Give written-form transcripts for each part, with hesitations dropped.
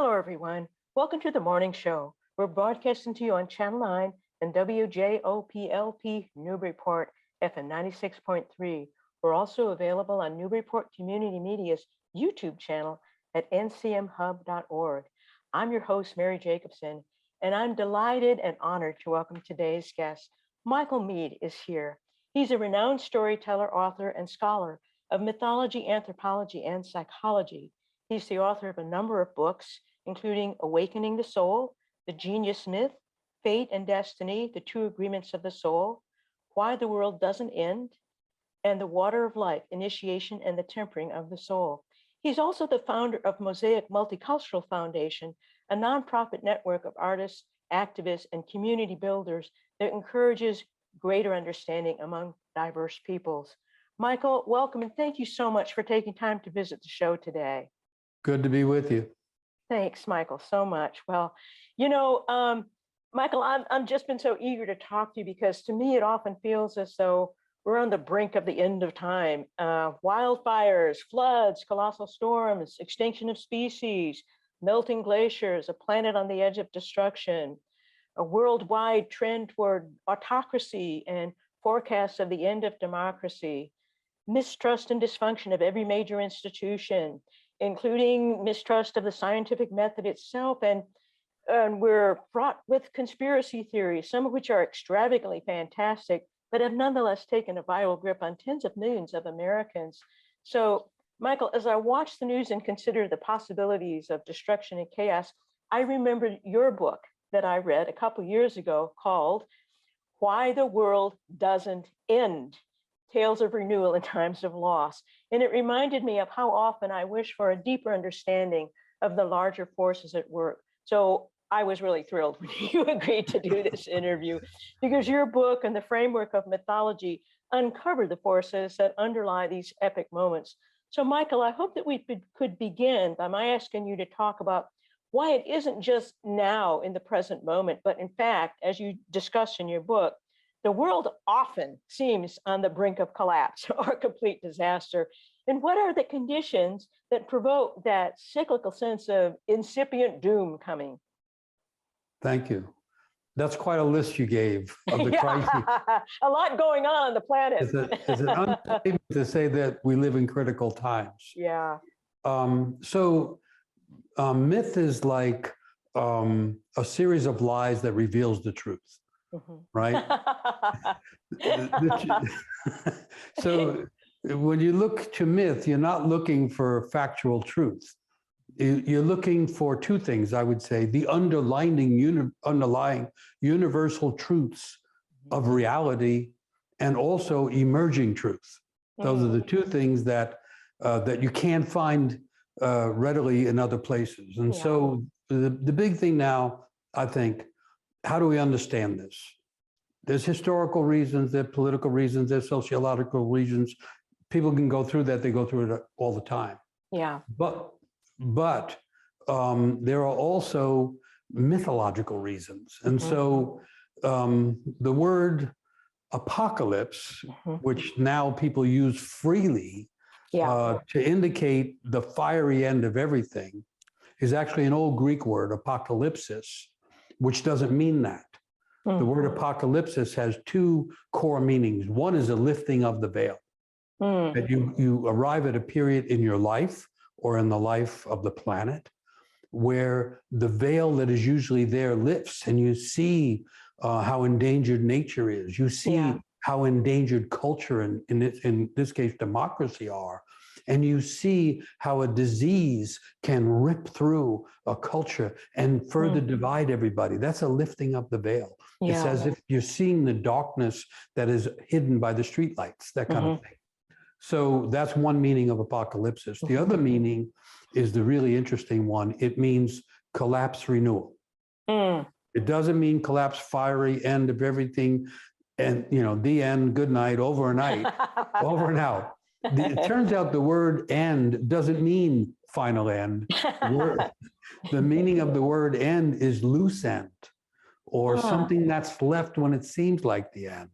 Hello, everyone. Welcome to the morning show. We're broadcasting to you on Channel 9 and WJOPLP Newburyport FM 96.3. We're also available on Newburyport Community Media's YouTube channel at ncmhub.org. I'm your host, Mary Jacobsen, and I'm delighted and honored to welcome today's guest. Michael Meade is here. He's a renowned storyteller, author, and scholar of mythology, anthropology, and psychology. He's the author of a number of books, including Awakening the Soul, The Genius Myth, Fate and Destiny, The Two Agreements of the Soul, Why the World Doesn't End, and The Water of Life, Initiation and the Tempering of the Soul. He's also the founder of Mosaic Multicultural Foundation, a nonprofit network of artists, activists, and community builders that encourages greater understanding among diverse peoples. Michael, welcome, and thank you so much for taking time to visit the show today. Good to be with you. Thanks, Michael, so much. Well, Michael, I'm just been so eager to talk to you because to me, it often feels as though we're on the brink of the end of time. Wildfires, floods, colossal storms, extinction of species, melting glaciers, a planet on the edge of destruction, a worldwide trend toward autocracy and forecasts of the end of democracy, mistrust and dysfunction of every major institution, including mistrust of the scientific method itself. And we're fraught with conspiracy theories, some of which are extravagantly fantastic, but have nonetheless taken a viral grip on tens of millions of Americans. So, Michael, as I watch the news and consider the possibilities of destruction and chaos, I remember your book that I read a couple years ago called Why the World Doesn't End, Tales of Renewal in Times of Loss. And it reminded me of how often I wish for a deeper understanding of the larger forces at work. So I was really thrilled when you agreed to do this interview, because your book and the framework of mythology uncover the forces that underlie these epic moments. So Michael, I hope that we could begin by my asking you to talk about why it isn't just now in the present moment, but in fact, as you discuss in your book, the world often seems on the brink of collapse or complete disaster. And what are the conditions that provoke that cyclical sense of incipient doom coming? Thank you. That's quite a list you gave of the crises. A lot going on the planet. It's an understatement to say that we live in critical times. Yeah. Myth is like a series of lies that reveals the truth, right? So when you look to myth, you're not looking for factual truth. You're looking for two things, I would say: the underlying universal truths of reality, and also emerging truth. Those are the two things that you can't find readily in other places. And so the big thing now, I think, how do we understand this? There's historical reasons, there's political reasons, there's sociological reasons. People can go through that, they go through it all the time. Yeah. But there are also mythological reasons. And so the word apocalypse, which now people use freely to indicate the fiery end of everything, is actually an old Greek word, apokalypsis, which doesn't mean that. The word apokalypsis has two core meanings. One is a lifting of the veil, that you arrive at a period in your life or in the life of the planet where the veil that is usually there lifts, and you see how endangered nature is. You see how endangered culture, and in this case, democracy are. And you see how a disease can rip through a culture and further divide everybody. That's a lifting of the veil. It's as if you're seeing the darkness that is hidden by the streetlights, that kind of thing. So that's one meaning of apocalypsis. The other meaning is the really interesting one. It means collapse, renewal. It doesn't mean collapse, fiery end of everything, and the end, good night, over and out, over and out. It turns out the word end doesn't mean final end. The meaning of the word end is loose end, or something that's left when it seems like the end.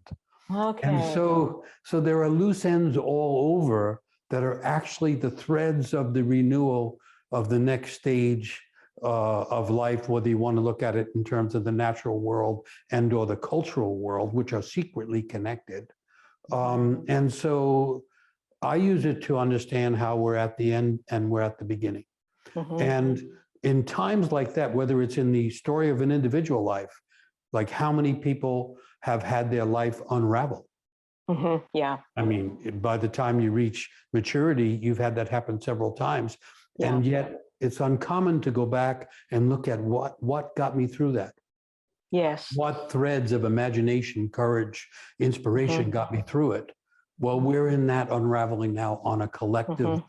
Okay. And so there are loose ends all over that are actually the threads of the renewal of the next stage of life, whether you want to look at it in terms of the natural world and or the cultural world, which are secretly connected. And so I use it to understand how we're at the end and we're at the beginning. And in times like that, whether it's in the story of an individual life, like how many people have had their life unravel? Yeah. I mean, by the time you reach maturity, you've had that happen several times. Yeah. And yet it's uncommon to go back and look at what got me through that. Yes. What threads of imagination, courage, inspiration got me through it? Well, we're in that unraveling now on a collective,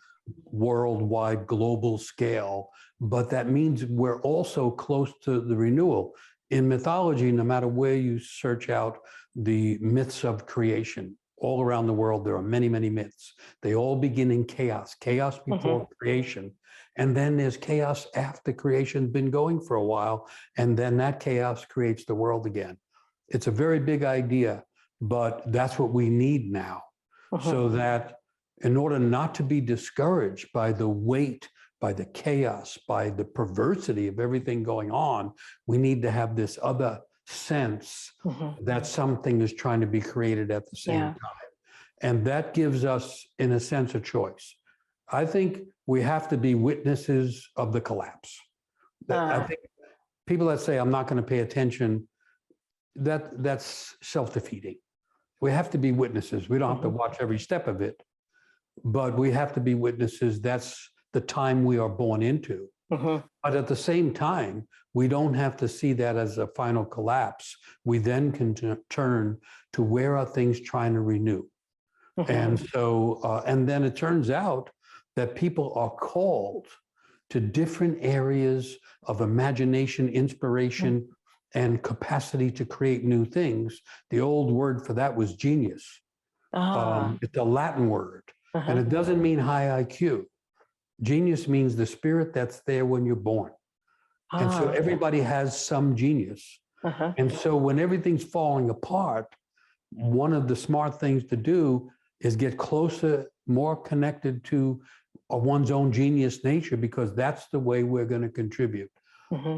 worldwide, global scale. But that means we're also close to the renewal. In mythology, no matter where you search out the myths of creation, all around the world, there are many, many myths. They all begin in chaos, chaos before creation. And then there's chaos after creation's been going for a while. And then that chaos creates the world again. It's a very big idea, but that's what we need now. So that in order not to be discouraged by the weight, by the chaos, by the perversity of everything going on, we need to have this other sense that something is trying to be created at the same time. And that gives us, in a sense, a choice. I think we have to be witnesses of the collapse. I think people that say, I'm not going to pay attention, that's self-defeating. We have to be witnesses. We don't have to watch every step of it, but we have to be witnesses. That's the time we are born into. But at the same time, we don't have to see that as a final collapse. We then can turn to where are things trying to renew. And so, and then it turns out that people are called to different areas of imagination, inspiration, and capacity to create new things. The old word for that was genius. It's a Latin word, and it doesn't mean high IQ. Genius means the spirit that's there when you're born. And so everybody has some genius. And so when everything's falling apart, one of the smart things to do is get closer, more connected to one's own genius nature, because that's the way we're going to contribute.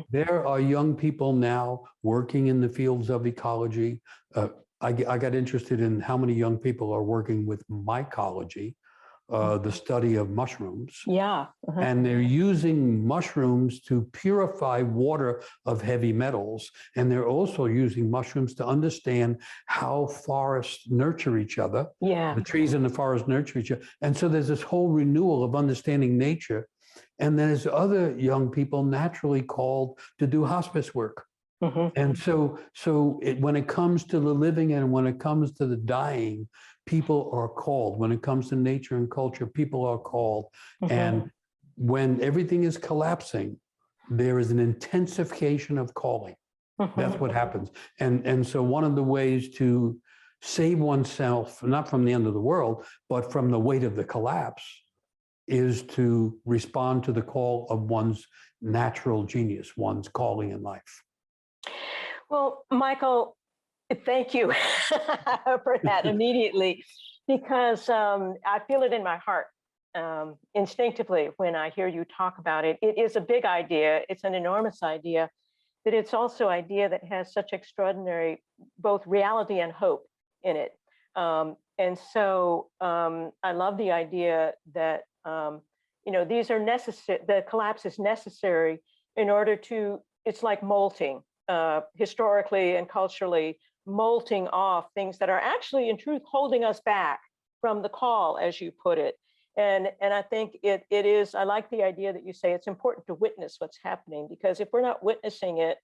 There are young people now working in the fields of ecology. I got interested in how many young people are working with mycology, the study of mushrooms. And they're using mushrooms to purify water of heavy metals. And they're also using mushrooms to understand how forests nurture each other. The trees in the forest nurture each other. And so there's this whole renewal of understanding nature. And there's other young people naturally called to do hospice work. And so when it comes to the living and when it comes to the dying, people are called. When it comes to nature and culture, people are called. And when everything is collapsing, there is an intensification of calling. That's what happens. And so one of the ways to save oneself, not from the end of the world, but from the weight of the collapse, is to respond to the call of one's natural genius, one's calling in life. Well, Michael, thank you for that immediately, because I feel it in my heart instinctively when I hear you talk about it. It is a big idea. It's an enormous idea, but it's also an idea that has such extraordinary both reality and hope in it. And so I love the idea that these are necessary. The collapse is necessary in order to. It's like molting. Historically and culturally, molting off things that are actually, in truth, holding us back from the call, as you put it. And I think it is. I like the idea that you say it's important to witness what's happening, because if we're not witnessing it,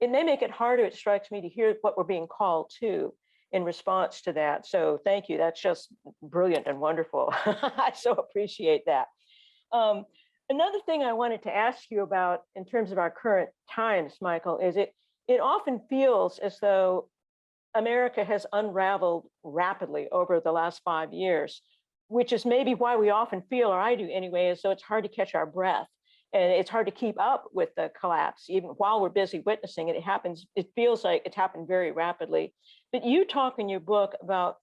it may make it harder. It strikes me to hear what we're being called to in response to that. So thank you. That's just brilliant and wonderful. I so appreciate that. Another thing I wanted to ask you about in terms of our current times, Michael, is it often feels as though America has unraveled rapidly over the last 5 years, which is maybe why we often feel, or I do anyway, as though it's hard to catch our breath. And it's hard to keep up with the collapse, even while we're busy witnessing it. It feels like it's happened very rapidly. But you talk in your book about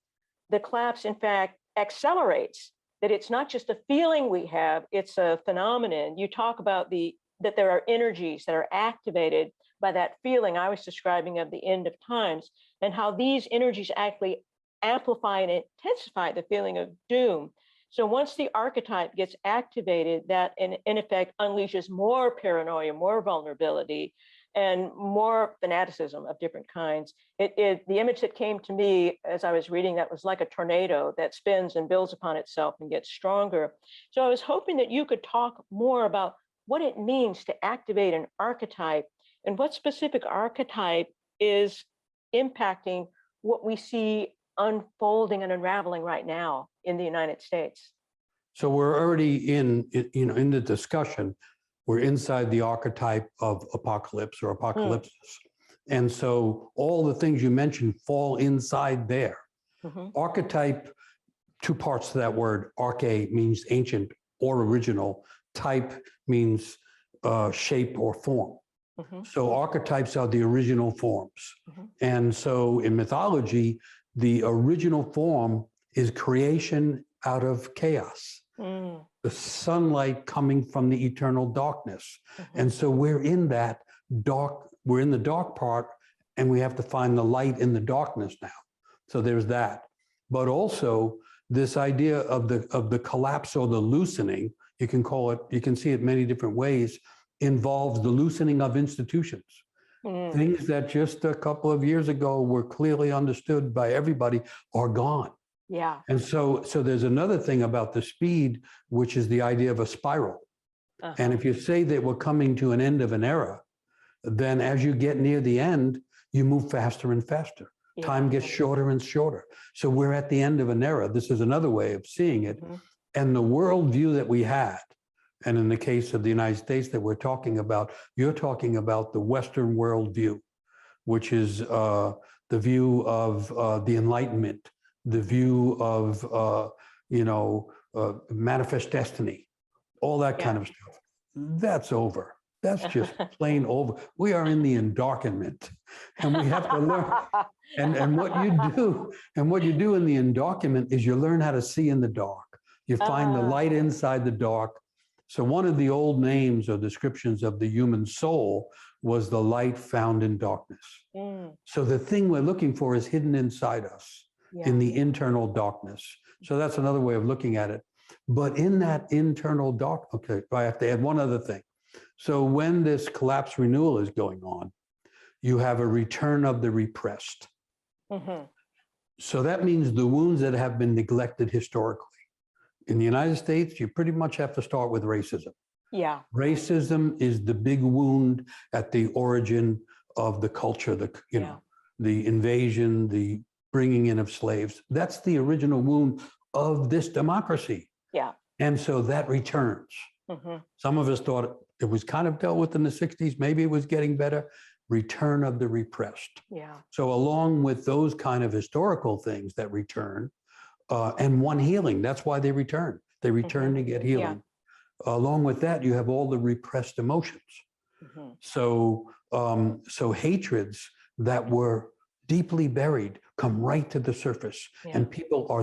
the collapse, in fact, accelerates, that it's not just a feeling we have, it's a phenomenon. You talk about the that there are energies that are activated by that feeling I was describing of the end of times, and how these energies actually amplify and intensify the feeling of doom. So once the archetype gets activated, that in effect unleashes more paranoia, more vulnerability, and more fanaticism of different kinds. The image that came to me as I was reading that was like a tornado that spins and builds upon itself and gets stronger. So I was hoping that you could talk more about what it means to activate an archetype and what specific archetype is impacting what we see unfolding and unraveling right now in the United States. So we're already in the discussion. We're inside the archetype of apocalypse or apokalypsis. And so all the things you mentioned fall inside there. Archetype, two parts to that word. Arche means ancient or original. Type means shape or form. So archetypes are the original forms. And so in mythology, the original form is creation out of chaos. The sunlight coming from the eternal darkness. And so we're in that dark, we're in the dark part, and we have to find the light in the darkness now. So there's that. But also this idea of the collapse or the loosening, you can call it, you can see it many different ways, involves the loosening of institutions. Things that just a couple of years ago were clearly understood by everybody are gone. Yeah. And so there's another thing about the speed, which is the idea of a spiral. And if you say that we're coming to an end of an era, then as you get near the end, you move faster and faster. Time gets shorter and shorter. So we're at the end of an era. This is another way of seeing it. And the worldview that we had, and in the case of the United States that we're talking about, you're talking about the Western worldview, which is the view of the Enlightenment, the view of, manifest destiny, all that kind of stuff. That's over. That's just plain over. We are in the endarkenment, and we have to learn. And what you do in the endarkenment is you learn how to see in the dark. You find the light inside the dark. So one of the old names or descriptions of the human soul was the light found in darkness. So the thing we're looking for is hidden inside us in the internal darkness. So that's another way of looking at it. But in that internal dark, okay, I have to add one other thing. So when this collapse renewal is going on, you have a return of the repressed. So that means the wounds that have been neglected historically. In the United States, you pretty much have to start with racism. Racism is the big wound at the origin of the culture, the invasion, the bringing in of slaves. That's the original wound of this democracy. And so that returns. Some of us thought it was kind of dealt with in the 60s. Maybe it was getting better. Return of the repressed. So along with those kind of historical things that return, and one healing, that's why they return. They return to get healing. Along with that, you have all the repressed emotions. So hatreds that were deeply buried come right to the surface, and people are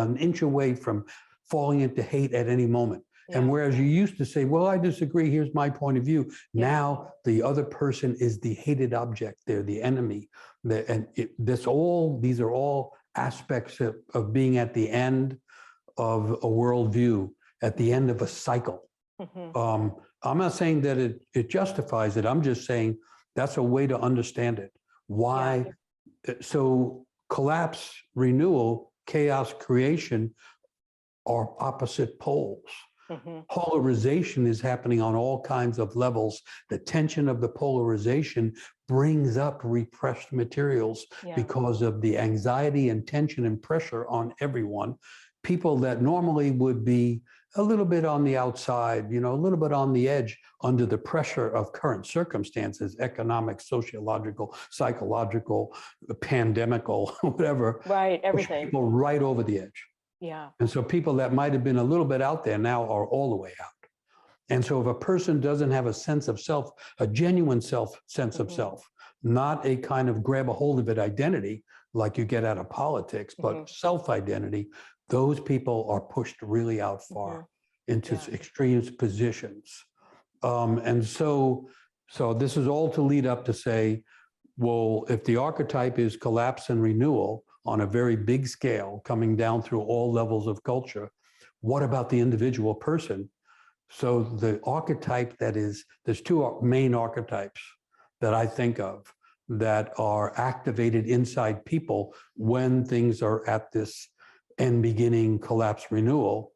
an inch away from falling into hate at any moment. And whereas you used to say, well, I disagree, here's my point of view. Now the other person is the hated object. They're the enemy. These are all aspects of being at the end of a worldview, at the end of a cycle. I'm not saying that it justifies it. I'm just saying that's a way to understand it. Why? So collapse, renewal, chaos, creation are opposite poles. Polarization is happening on all kinds of levels. The tension of the polarization brings up repressed materials because of the anxiety and tension and pressure on everyone. People that normally would be a little bit on the outside, a little bit on the edge under the pressure of current circumstances, economic, sociological, psychological, pandemical, whatever. Everything. People right over the edge. And so people that might have been a little bit out there now are all the way out. And so if a person doesn't have a sense of self, a genuine sense of self, not a kind of grab a hold of it identity like you get out of politics, but self-identity, those people are pushed really out far into extreme positions. So this is all to lead up to say, well, if the archetype is collapse and renewal on a very big scale, coming down through all levels of culture, what about the individual person? So the archetype there's two main archetypes that I think of that are activated inside people when things are at this end beginning collapse renewal.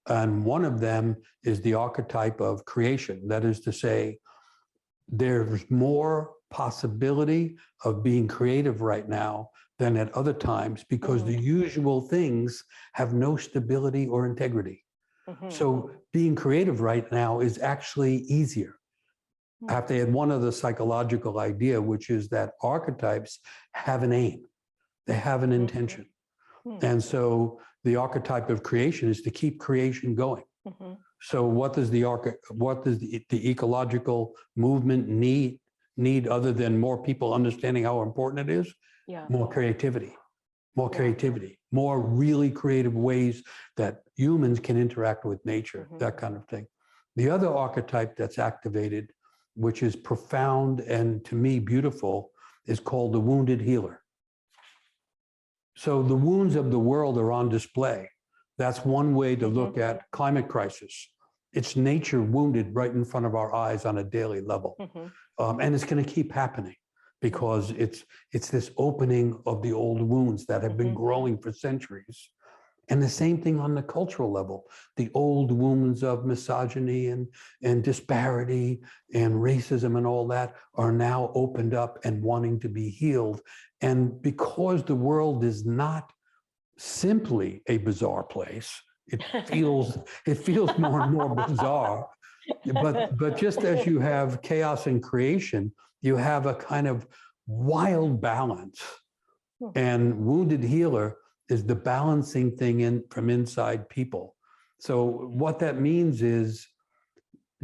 And one of them is the archetype of creation. That is to say, there's more possibility of being creative right now than at other times because the usual things have no stability or integrity. So being creative right now is actually easier. I have to add one other psychological idea, which is that archetypes have an aim. They have an intention. And so the archetype of creation is to keep creation going. So what does the ecological movement need other than more people understanding how important it is? Yeah. More creativity, more really creative ways that humans can interact with nature, that kind of thing. The other archetype that's activated, which is profound and to me beautiful, is called the wounded healer. So the wounds of the world are on display. That's one way to look at climate crisis. It's nature wounded right in front of our eyes on a daily level. And it's going to keep happening because it's this opening of the old wounds that have been growing for centuries. And the same thing on the cultural level. The old wounds of misogyny and disparity and racism and all that are now opened up and wanting to be healed. And because the world is not simply a bizarre place, it feels more and more bizarre. But just as you have chaos and creation, you have a kind of wild balance. And wounded healer is the balancing thing from inside people. So what that means is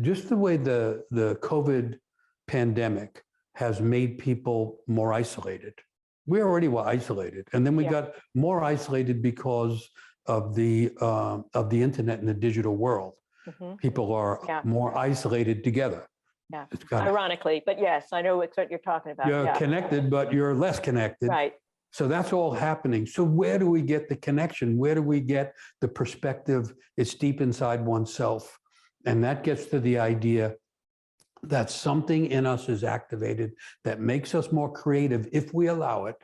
just the way the COVID pandemic has made people more isolated. We already were isolated, and then we got more isolated because of the internet and the digital world. People are more isolated together. Yeah, ironically, but yes, I know it's what you're talking about. You're connected, but you're less connected. Right. So that's all happening. So where do we get the connection? Where do we get the perspective? It's deep inside oneself. And that gets to the idea that something in us is activated that makes us more creative if we allow it.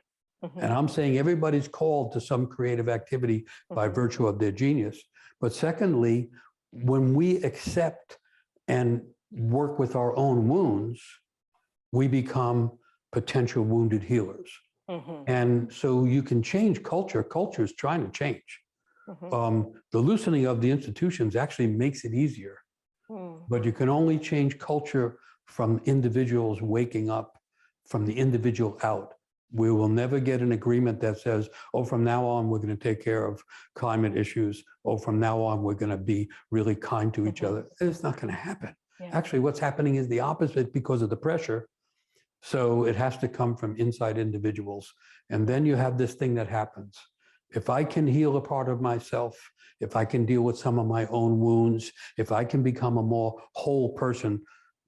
And I'm saying everybody's called to some creative activity by virtue of their genius. But secondly, when we accept and work with our own wounds, we become potential wounded healers. And so you can change culture. Culture is trying to change. The loosening of the institutions actually makes it easier. But you can only change culture from individuals waking up, from the individual out. We will never get an agreement that says, oh, from now on, we're going to take care of climate issues. Oh, from now on, we're going to be really kind to each other. It's not going to happen. Actually, what's happening is the opposite because of the pressure. So it has to come from inside individuals. And then you have this thing that happens. If I can heal a part of myself, if I can deal with some of my own wounds, if I can become a more whole person,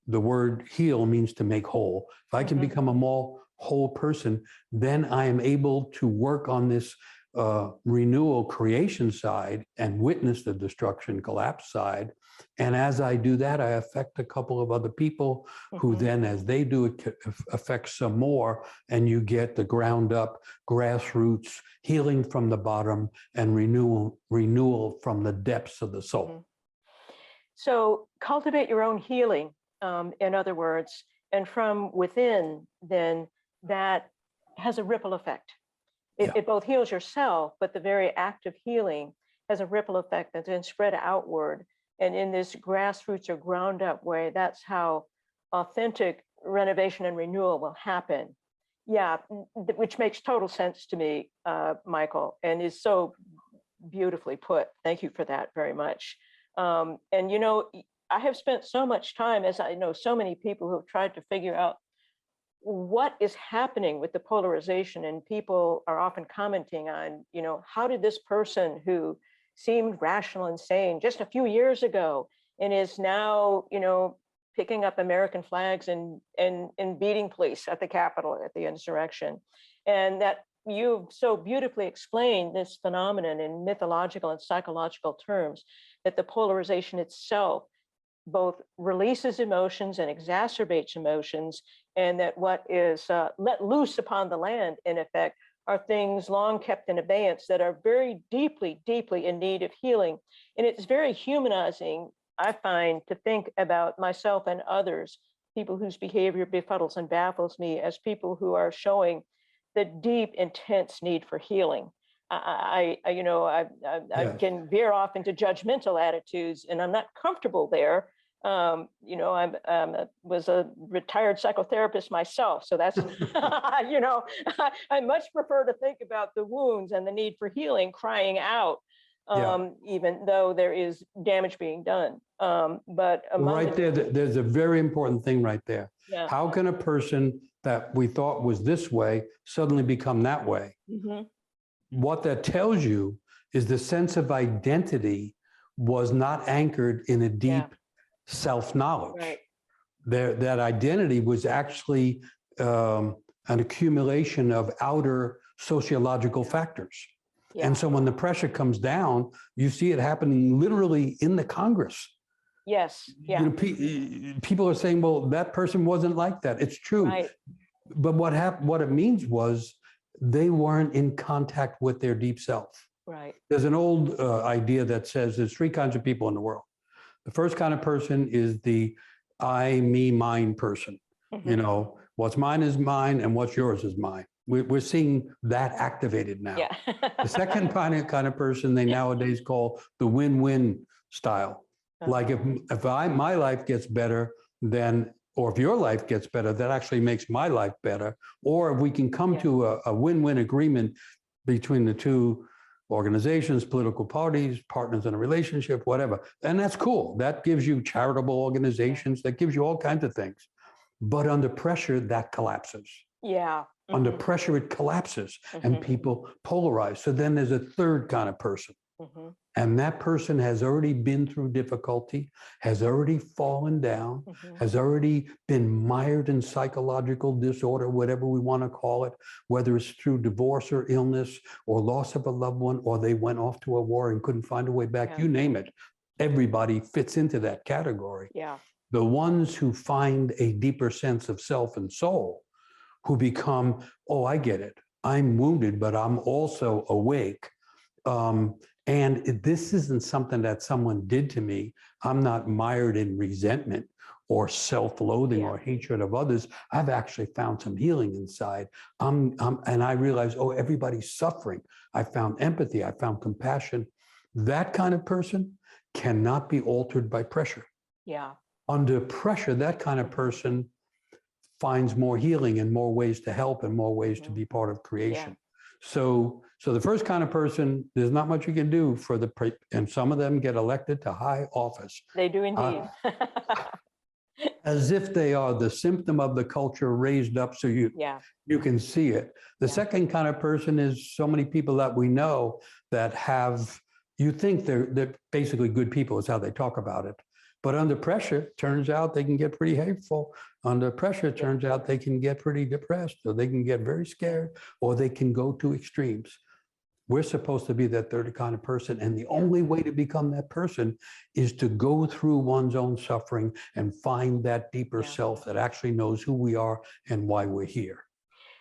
the word heal means to make whole. If I can become a more whole person, then I am able to work on this renewal creation side and witness the destruction collapse side. And as I do that, I affect a couple of other people who then, as they do it, affect some more. And you get the ground up, grassroots, healing from the bottom and renewal from the depths of the soul. So cultivate your own healing, in other words, and from within, then that has a ripple effect. It both heals yourself, but the very act of healing has a ripple effect that's then spread outward. And in this grassroots or ground up way, that's how authentic renovation and renewal will happen. Yeah, which makes total sense to me, Michael, and is so beautifully put. Thank you for that very much. And you know, I have spent so much time, as I know so many people who have tried to figure out what is happening with the polarization, and people are often commenting on, you know, how did this person who seemed rational and sane just a few years ago and is now, you know, picking up American flags and beating police at the Capitol at the insurrection. And that you've so beautifully explained this phenomenon in mythological and psychological terms, that the polarization itself both releases emotions and exacerbates emotions, and that what is let loose upon the land, in effect, are things long kept in abeyance that are very deeply, deeply in need of healing. And it's very humanizing, I find, to think about myself and others, people whose behavior befuddles and baffles me, as people who are showing the deep, intense need for healing. I can veer off into judgmental attitudes, and I'm not comfortable there. I was a retired psychotherapist myself, so that's, I much prefer to think about the wounds and the need for healing crying out, even though there is damage being done. But right there, there's a very important thing right there. Yeah. How can a person that we thought was this way suddenly become that way? Mm-hmm. What that tells you is the sense of identity was not anchored in a deep self-knowledge. Right. That identity was actually an accumulation of outer sociological factors. Yeah. And so when the pressure comes down, you see it happening literally in the Congress. Yes. Yeah. People are saying, well, that person wasn't like that. It's true. Right. But what it means was they weren't in contact with their deep self. Right. There's an old idea that says there's three kinds of people in the world. The first kind of person is the I, me, mine person. Mm-hmm. What's mine is mine and what's yours is mine. We're seeing that activated now. Yeah. The second kind of person they nowadays call the win-win style. Like if my life gets better, then, or if your life gets better, that actually makes my life better. Or if we can come to a win-win agreement between the two organizations, political parties, partners in a relationship, whatever. And that's cool. That gives you charitable organizations, that gives you all kinds of things. But under pressure, that collapses. Yeah. Mm-hmm. Under pressure, it collapses and people polarize. So then there's a third kind of person. Mm-hmm. And that person has already been through difficulty, has already fallen down, has already been mired in psychological disorder, whatever we want to call it, whether it's through divorce or illness or loss of a loved one, or they went off to a war and couldn't find a way back, you name it. Everybody fits into that category. Yeah. The ones who find a deeper sense of self and soul, who become, oh, I get it. I'm wounded, but I'm also awake. And this isn't something that someone did to me. I'm not mired in resentment or self-loathing or hatred of others. I've actually found some healing inside. And I realized, oh, everybody's suffering. I found empathy. I found compassion. That kind of person cannot be altered by pressure. Yeah. Under pressure, that kind of person finds more healing and more ways to help and more ways to be part of creation. So the first kind of person, there's not much you can do for and some of them get elected to high office. They do indeed. As if they are the symptom of the culture raised up so you can see it. The second kind of person is so many people that we know that you think they're basically good people is how they talk about it. But under pressure, turns out they can get pretty hateful. Under pressure, turns out they can get pretty depressed, or they can get very scared, or they can go to extremes. We're supposed to be that third kind of person. And the only way to become that person is to go through one's own suffering and find that deeper self that actually knows who we are and why we're here.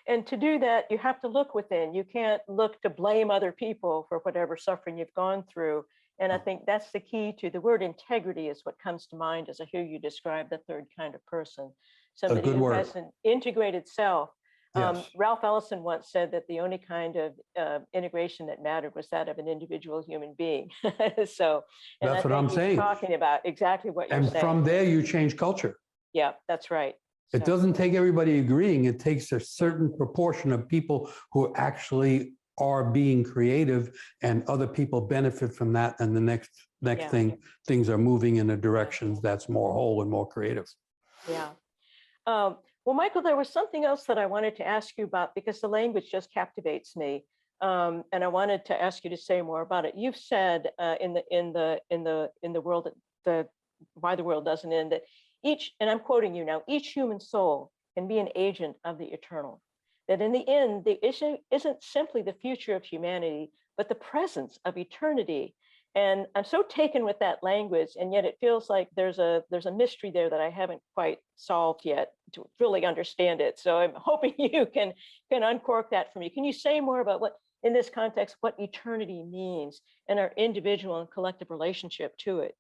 And to do that, you have to look within. You can't look to blame other people for whatever suffering you've gone through. And I think that's the key to the word integrity is what comes to mind as I hear you describe the third kind of person. Somebody who has an integrated self. Ralph Ellison once said that the only kind of integration that mattered was that of an individual human being. So that's what I'm saying. Talking about exactly what you're saying. And from there, you change culture. Yeah, that's right. It doesn't take everybody agreeing. It takes a certain proportion of people who actually are being creative, and other people benefit from that. And the next thing, things are moving in a direction that's more whole and more creative. Yeah. Well, Michael, there was something else that I wanted to ask you about because the language just captivates me, and I wanted to ask you to say more about it. You've said in the world, Why the World Doesn't End, that and I'm quoting you now, each human soul can be an agent of the eternal. That in the end, the issue isn't simply the future of humanity, but the presence of eternity. And I'm so taken with that language, and yet it feels like there's a mystery there that I haven't quite solved yet to really understand it. So I'm hoping you can uncork that for me. Can you say more about what, in this context, what eternity means and our individual and collective relationship to it?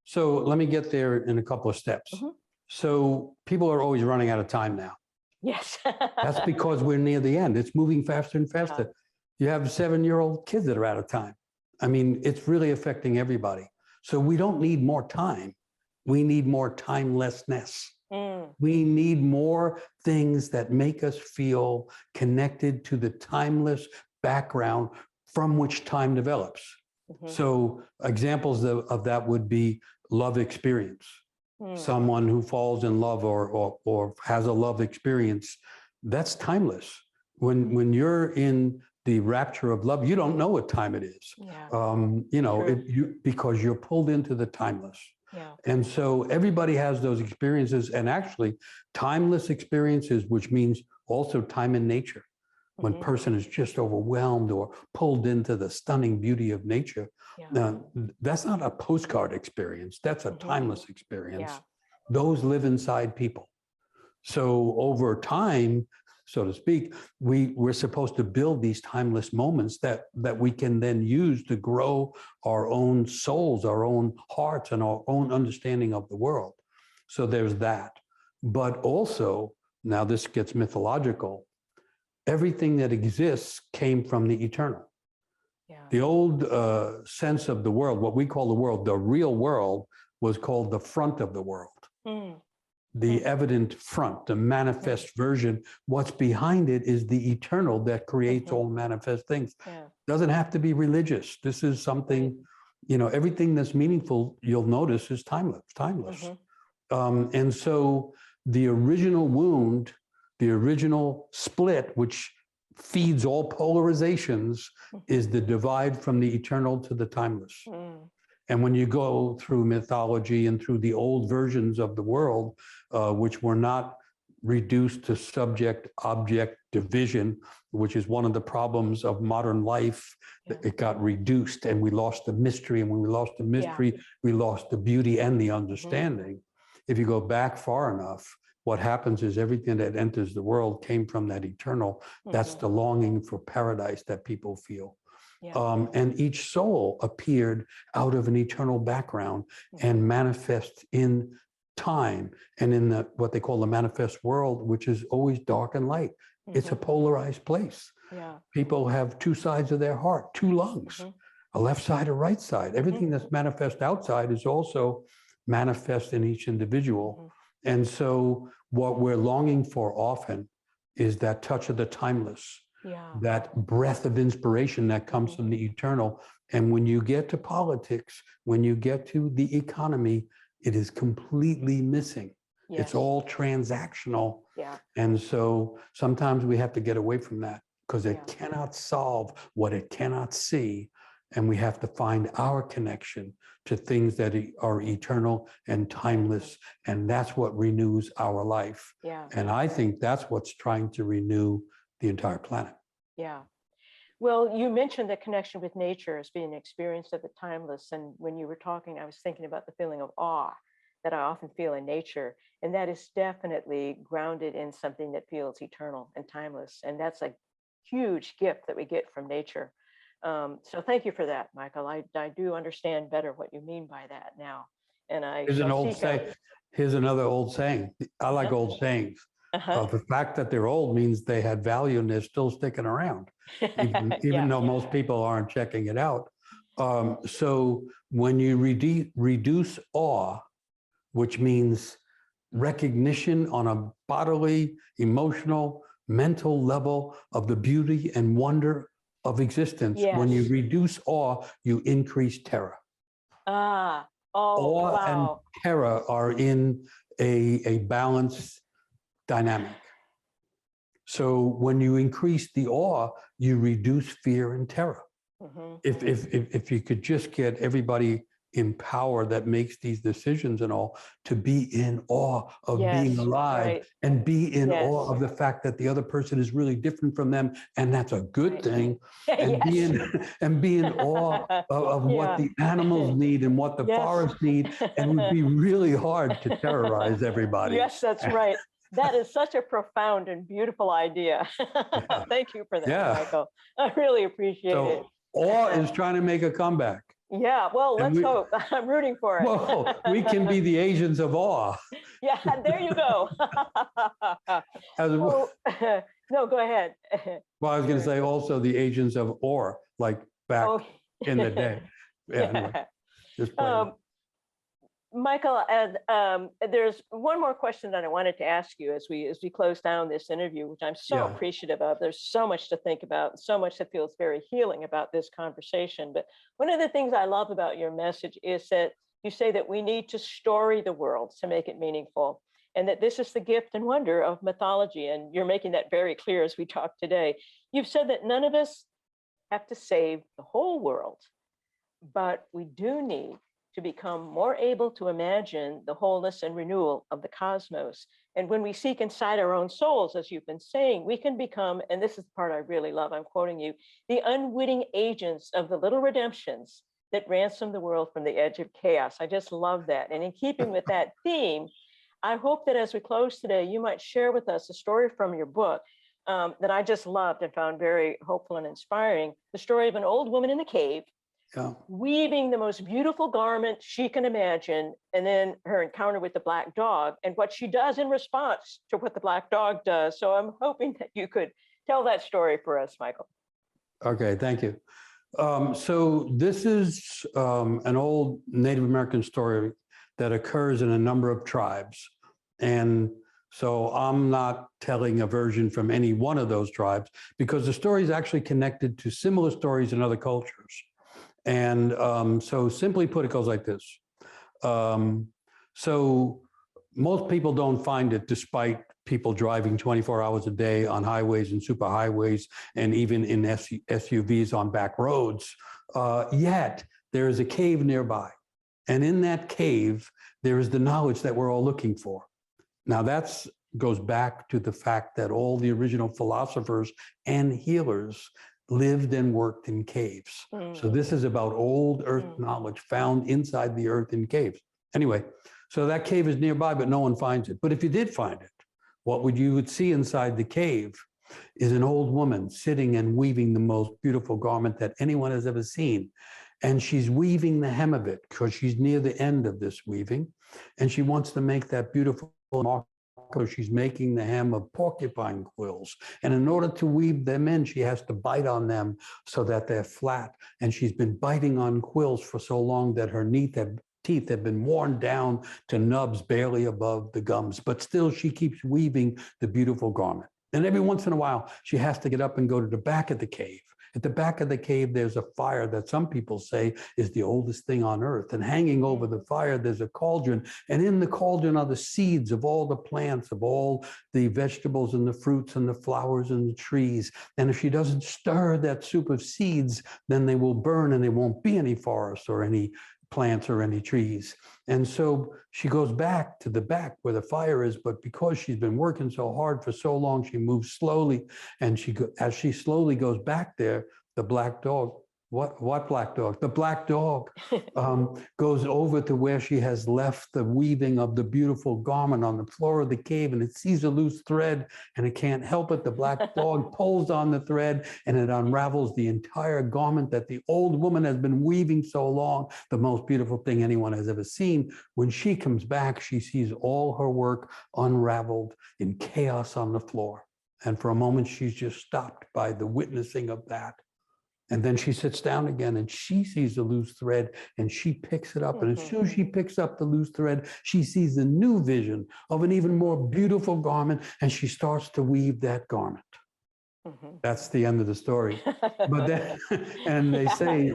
So let me get there in a couple of steps. So people are always running out of time now. Yes. That's because we're near the end. It's moving faster and faster. You have 7-year-old kids that are out of time. I mean, it's really affecting everybody. So we don't need more time. We need more timelessness. We need more things that make us feel connected to the timeless background from which time develops. So examples of that would be love experience. Someone who falls in love or has a love experience, that's timeless. When you're in the rapture of love, you don't know what time it is. You know, because you're pulled into the timeless. And so everybody has those experiences, and actually timeless experiences, which means also time in nature. When person is just overwhelmed or pulled into the stunning beauty of nature, that's not a postcard experience. That's a timeless experience. Those live inside people. So over time, so to speak, we're supposed to build these timeless moments that we can then use to grow our own souls, our own hearts, and our own understanding of the world. So there's that. But also, now this gets mythological, everything that exists came from the eternal. The old sense of the world, what we call the world, the real world, was called the front of the world. The evident front, the manifest version. What's behind it is the eternal that creates all manifest things. Doesn't have to be religious. This is something, you know, everything that's meaningful, you'll notice, is timeless. And so the original wound, the original split, which feeds all polarizations, is the divide from the eternal to the timeless. And when you go through mythology and through the old versions of the world, which were not reduced to subject-object division, which is one of the problems of modern life, it got reduced and we lost the mystery. And when we lost the mystery, we lost the beauty and the understanding. If you go back far enough, what happens is everything that enters the world came from that eternal. That's the longing for paradise that people feel. And each soul appeared out of an eternal background and manifests in time and in what they call the manifest world, which is always dark and light. It's a polarized place. People have two sides of their heart, two lungs, a left side, a right side. Everything that's manifest outside is also manifest in each individual. And so what we're longing for often is that touch of the timeless. That breath of inspiration that comes from the eternal. And when you get to politics, when you get to the economy, it is completely missing. It's all transactional. And so sometimes we have to get away from that because it cannot solve what it cannot see. And we have to find our connection to things that are eternal and timeless. And that's what renews our life. And I think that's what's trying to renew the entire planet. Well, you mentioned the connection with nature as being experienced at the timeless. And when you were talking, I was thinking about the feeling of awe that I often feel in nature. And that is definitely grounded in something that feels eternal and timeless. And that's a huge gift that we get from nature. So thank you for that, Michael. I do understand better what you mean by that now. And Here's another old saying. I like old sayings. The fact that they're old means they had value and they're still sticking around, even though most people aren't checking it out. So when you reduce awe, which means recognition on a bodily, emotional, mental level of the beauty and wonder of existence, when you reduce awe, you increase terror. Awe and terror are in a balanced dynamic. So when you increase the awe, you reduce fear and terror. If you could just get everybody in power that makes these decisions and all, to be in awe of being alive, and be in awe of the fact that the other person is really different from them, and that's a good thing, and be in awe of what the animals need and what the forests need, and it would be really hard to terrorize everybody. Yes, that's right. That is such a profound and beautiful idea. Thank you for that, Michael. I really appreciate it. Awe is trying to make a comeback. Yeah, well, let's hope. I'm rooting for it. Whoa, we can be the agents of awe. Yeah, there you go. No, go ahead. Well, I was going to say also the agents of ore, like back in the day. Anyway, just Michael, there's one more question that I wanted to ask you as we close down this interview, which I'm so appreciative of. There's so much to think about, so much that feels very healing about this conversation. But one of the things I love about your message is that you say that we need to story the world to make it meaningful, and that this is the gift and wonder of mythology. And you're making that very clear as we talk today. You've said that none of us have to save the whole world, but we do need to become more able to imagine the wholeness and renewal of the cosmos. And when we seek inside our own souls, as you've been saying, we can become, and this is the part I really love, I'm quoting you, the unwitting agents of the little redemptions that ransom the world from the edge of chaos. I just love that. And in keeping with that theme, I hope that as we close today, you might share with us a story from your book that I just loved and found very hopeful and inspiring. The story of an old woman in the cave, weaving the most beautiful garment she can imagine, and then her encounter with the black dog and what she does in response to what the black dog does. So I'm hoping that you could tell that story for us, Michael. Okay, thank you. So this is an old Native American story that occurs in a number of tribes. And so I'm not telling a version from any one of those tribes, because the story is actually connected to similar stories in other cultures. And so simply put, it goes like this. So most people don't find it, despite people driving 24 hours a day on highways and superhighways, and even in SUVs on back roads. Yet there is a cave nearby. And in that cave, there is the knowledge that we're all looking for. Now that goes back to the fact that all the original philosophers and healers lived and worked in caves. So this is about old earth knowledge found inside the earth in caves. Anyway, so that cave is nearby, but no one finds it. But if you did find it, what you would see inside the cave is an old woman sitting and weaving the most beautiful garment that anyone has ever seen. And she's weaving the hem of it because she's near the end of this weaving. And she wants to make that beautiful mark. She's making the hem of porcupine quills. And in order to weave them in, she has to bite on them so that they're flat. And she's been biting on quills for so long that her teeth have been worn down to nubs barely above the gums. But still, she keeps weaving the beautiful garment. And every once in a while, she has to get up and go to the back of the cave. At the back of the cave, there's a fire that some people say is the oldest thing on earth. And hanging over the fire, there's a cauldron. And in the cauldron are the seeds of all the plants, of all the vegetables and the fruits and the flowers and the trees. And if she doesn't stir that soup of seeds, then they will burn and there won't be any forest or any plants or any trees. And so she goes back to the back where the fire is, but because she's been working so hard for so long, she moves slowly. And as she slowly goes back there, the black dog, what black dog? The black dog goes over to where she has left the weaving of the beautiful garment on the floor of the cave, and it sees a loose thread and it can't help it. The black dog pulls on the thread and it unravels the entire garment that the old woman has been weaving so long, the most beautiful thing anyone has ever seen. When she comes back, she sees all her work unraveled in chaos on the floor. And for a moment, she's just stopped by the witnessing of that. And then she sits down again and she sees the loose thread and she picks it up. And as soon as she picks up the loose thread, she sees a new vision of an even more beautiful garment, and she starts to weave that garment. That's the end of the story. But then, and they say,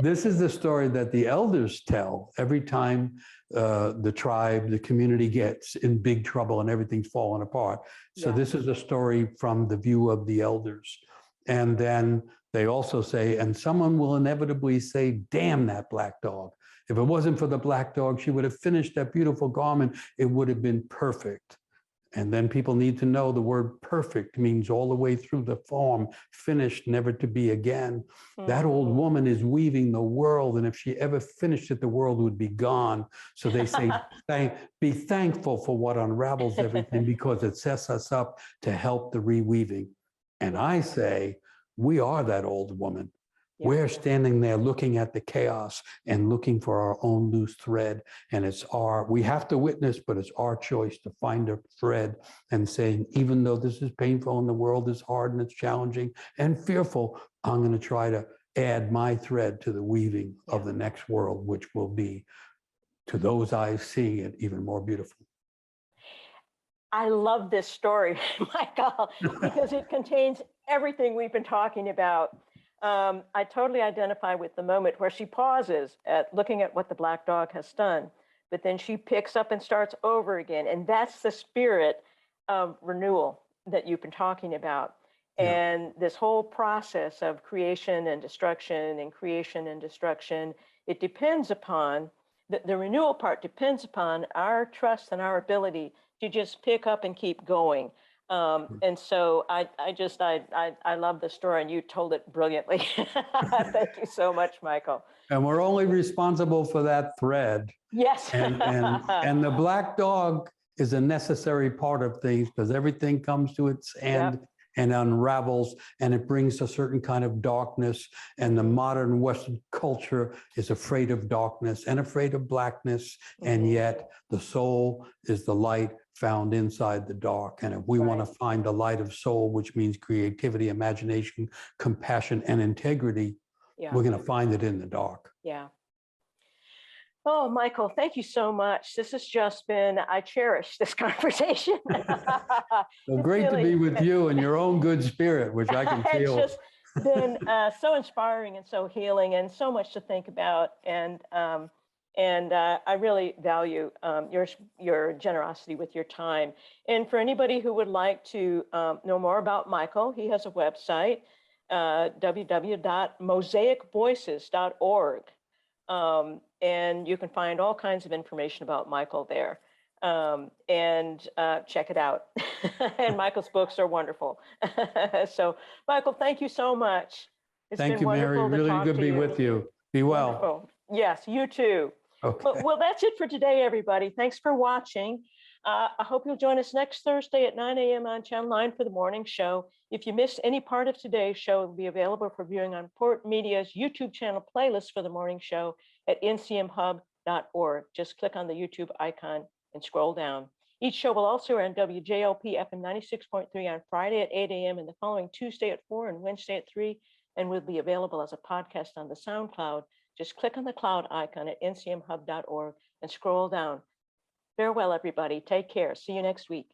this is the story that the elders tell every time the tribe, the community gets in big trouble and everything's falling apart. So this is a story from the view of the elders. And then they also say, and someone will inevitably say, damn that black dog. If it wasn't for the black dog, she would have finished that beautiful garment. It would have been perfect. And then people need to know the word perfect means all the way through the form, finished, never to be again. That old woman is weaving the world. And if she ever finished it, the world would be gone. So they say, be thankful for what unravels everything, because it sets us up to help the reweaving. And I say, we are that old woman. Yeah. We're standing there looking at the chaos and looking for our own loose thread. And we have to witness, but it's our choice to find a thread and saying, even though this is painful and the world is hard and it's challenging and fearful, I'm going to try to add my thread to the weaving of the next world, which will be, to those eyes seeing it, even more beautiful. I love this story, Michael, because it contains everything we've been talking about. I totally identify with the moment where she pauses at looking at what the black dog has done, but then she picks up and starts over again. And that's the spirit of renewal that you've been talking about. Yeah. And this whole process of creation and destruction and creation and destruction, it depends upon, the renewal part depends upon our trust and our ability to just pick up and keep going. And so I love the story, and you told it brilliantly. Thank you so much, Michael. And we're only responsible for that thread. Yes. And the black dog is a necessary part of things, because everything comes to its end. Yep. And unravels, and it brings a certain kind of darkness. And the modern Western culture is afraid of darkness and afraid of blackness. And yet the soul is the light found inside the dark. And if we want to find the light of soul, which means creativity, imagination, compassion, and integrity, we're going to find it in the dark. Yeah. Oh, Michael, thank you so much. This has just been, I cherish this conversation. Well, great to be with you in your own good spirit, which I can feel. It's just been so inspiring and so healing, and so much to think about. And I really value your generosity with your time. And for anybody who would like to know more about Michael, he has a website, www.mosaicvoices.org. And you can find all kinds of information about Michael there, and check it out. And Michael's books are wonderful. So, Michael, thank you so much. Thank you, Mary. Really good to be with you. Be well. Wonderful. Yes, you too. Okay. Well, that's it for today, everybody. Thanks for watching. I hope you'll join us next Thursday at 9 a.m. on Channel 9 for the morning show. If you missed any part of today's show, it will be available for viewing on Port Media's YouTube channel playlist for the morning show at ncmhub.org. Just click on the YouTube icon and scroll down. Each show will also air on WJLP FM 96.3 on Friday at 8 a.m. and the following Tuesday at 4 and Wednesday at 3, and will be available as a podcast on the SoundCloud. Just click on the cloud icon at ncmhub.org and scroll down. Farewell, everybody. Take care. See you next week.